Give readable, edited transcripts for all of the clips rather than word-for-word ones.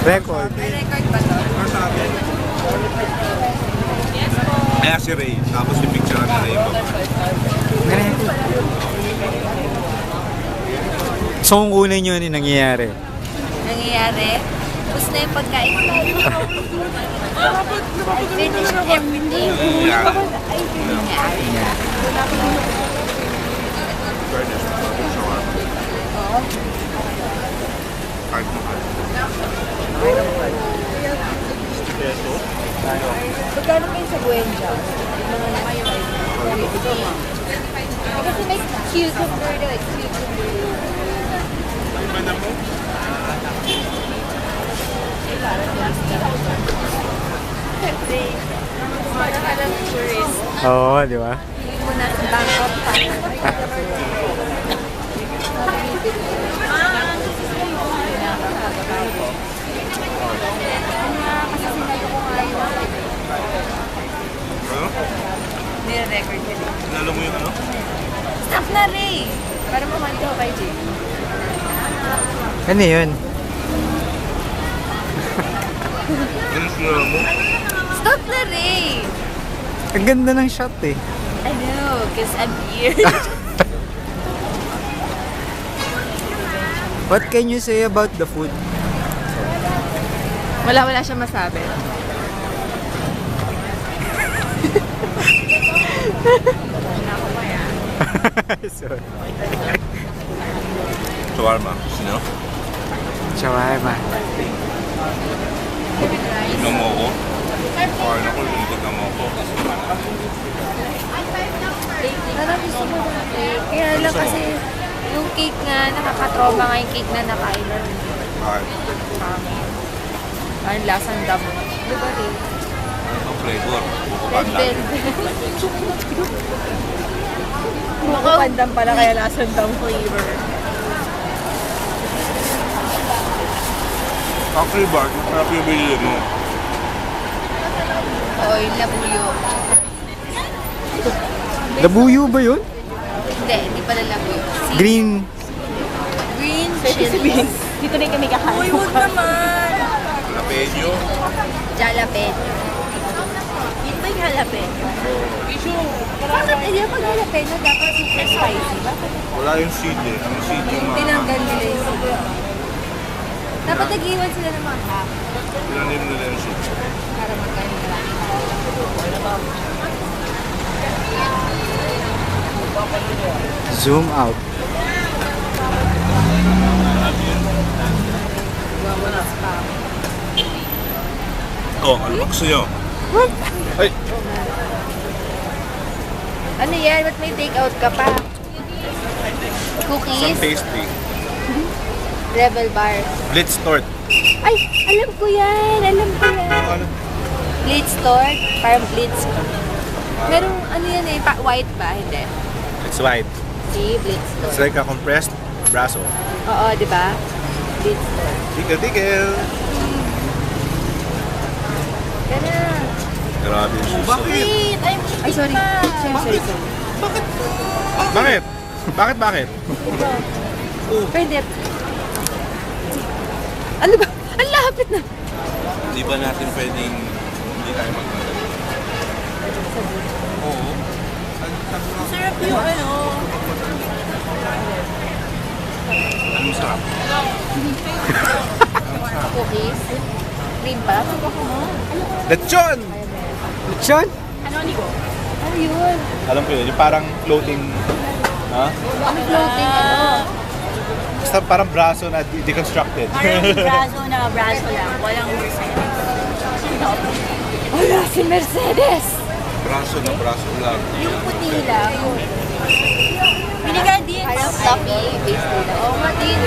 Record. May record ba to? Kaya si Ray, tapos yung picture na Ray mo. So kung kunin nyo, ano yung nangyayari? Nangyayari? Tapos na yung pagkain tayo. I finished everything. Yeah. Nangyayari. Fairness, Oo. kahit mahal. Magkano kayo sa Buenja? Kasi may cucumber daw. Cucumber. Parang alam tourist. Oo, di ba? Hindi mo na sa Bangkok pa. Ano? Nire-record ko din. Nalo mo yung ano? Stop na, Ray! Para mamanto kay Jay. Ano yun? Ano sinalo mo? Stop na, Ray! Ang ganda ng shot eh. I know, cause I'm here. What can you say about the food? Wala siya masabi. Sorry. Shawarma. Sino? Shawarma. Tignan mo ako. Parang ako, tignan mo ako. Parang gusto mo ng cake. Kaya lang kasi yung cake nga, nakakatroma nga yung cake na nakain mo. Kahit. Parang lasang damo. Diba, Ray? Ano flavor? Buko Red pandan. velvet. Buko pandan pala kaya lasang damo flavor. Actually, Bart, masarap yung binili mo. Oo, yung labuyo. Labuyo ba yun? Hindi pala labuyo. Green. Green chili. Dito rin kami kakain. Uy, huwag naman! Jalapeno. Jalapeno. Yun ba yung jalapeno? Bakit hindi pag jalapeno dapat super spicy? Bakit? Wala yung seed eh. Ang seed yung mga... Tinanggal nila yung siguro. Dapat nag-iwan sila ng mga half Pinanim nila yung seed. para magkain nila. Zoom out. Wala spam. Oh, ano ba gusto nyo? Ay! Ano yan? Ba't may take out ka pa? Some Cookies? pastry. Rebel bar. Blitz tort. Ay! Alam ko yan! Alam ko yan! Ano? Blitz tort? Parang blitz. Merong ano yan eh? White ba? Hindi. It's white. See? Blitz It's tort. like a compressed braso. Oo, di ba? Blitz tort. Tigil-tigil! Gana! Grabe yung suso. Wait! Ay, sorry. Sorry. Bakit? Bakit? Pwede. Ano ba? Ang lapit na! Di ba natin pwedeng hindi tayo magmadali? Oo. Sarap yung ano. Anong sarap? Cookies. Cream pa? Lechon! Lechon? Ano, Nico? Ano yun? Alam ko yun, yung parang floating... Ha? Ano floating ano? Basta parang braso na deconstructed. Parang braso lang. Walang Mercedes. Wala si Mercedes! braso lang. Yung puti lang. Binigay din. Parang fluffy base nila. Oo nga din.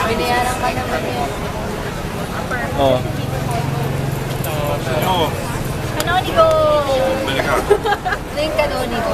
Binayaran ka naman yun. Oo. Oo. Ano, Nico? Balik ka. Ito yung kanoni ko.